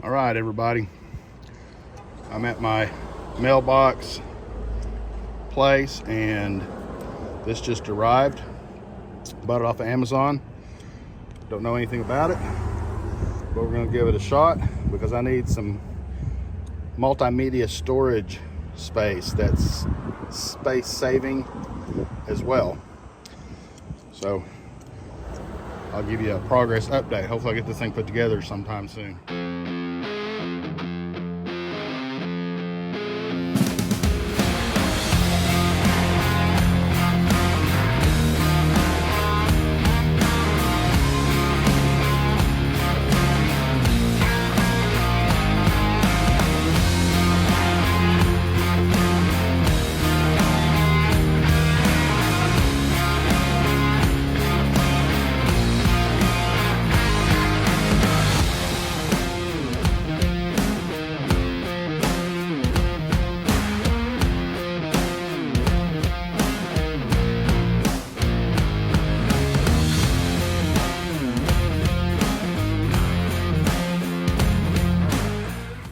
All right, everybody. I'm at my mailbox place and this just arrived. Bought it off of Amazon. Don't know anything about it, but we're gonna give it a shot because I need some multimedia storage space that's space saving as well. So I'll give you a progress update. Hopefully I get this thing put together sometime soon.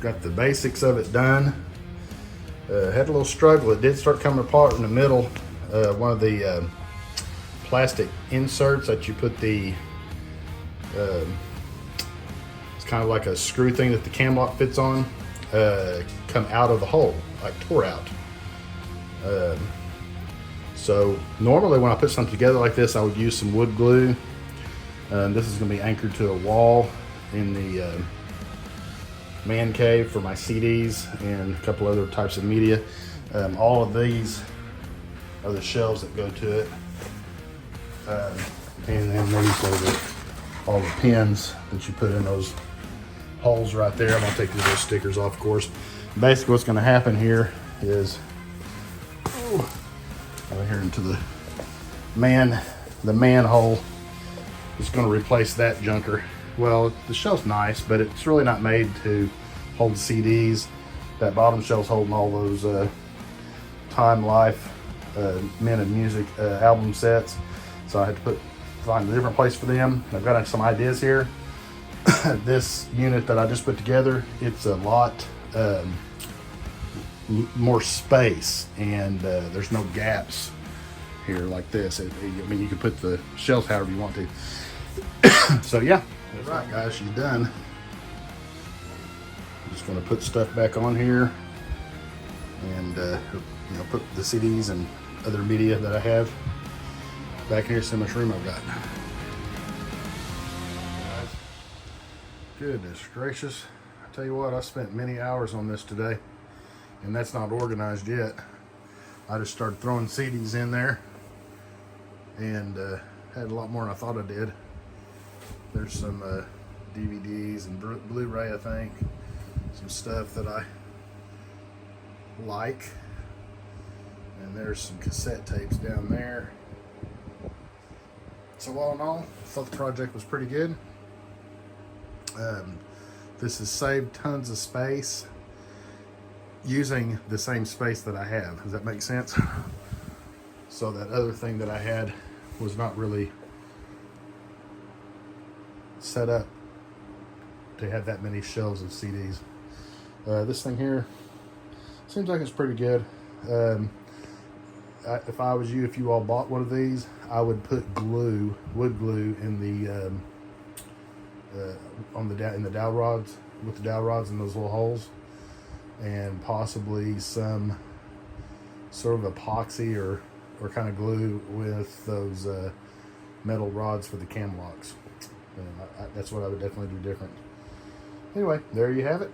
Got the basics of it done. Had a little struggle. It did start coming apart in the middle. One of the plastic inserts that you put the, it's kind of like a screw thing that the cam lock fits on, come out of the hole, like tore out. So normally when I put something together like this, I would use some wood glue. This is going to be anchored to a wall in the man cave for my CDs and a couple other types of media. All of these are the shelves that go to it. And then these are all the pins that you put in those holes right there. I'm gonna take these little stickers off, of course. Basically what's gonna happen here is, over here into the manhole is gonna replace that junker. Well, the shelf's nice, but it's really not made to hold CDs. That bottom shelf's holding all those Time Life Men of Music album sets. So I had to find a different place for them. I've got some ideas here. This unit that I just put together, it's a lot more space, and there's no gaps here like this. I mean, you can put the shelves however you want to. So yeah. All right, guys, she's done. I'm just going to put stuff back on here and put the CDs and other media that I have back here. See how much room I've got. Goodness gracious. I tell you what, I spent many hours on this today, and that's not organized yet. I just started throwing CDs in there and had a lot more than I thought I did. There's some DVDs and Blu-ray, I think. Some stuff that I like. And there's some cassette tapes down there. So all in all, I thought the project was pretty good. This has saved tons of space using the same space that I have. Does that make sense? So that other thing that I had was not really set up to have that many shelves of CDs. This thing here seems like it's pretty good. If I was you, if you all bought one of these, I would put wood glue in the in the dowel rods, with the dowel rods in those little holes, and possibly some sort of epoxy or kind of glue with those metal rods for the cam locks. That's what I would definitely do different. Anyway, there you have it.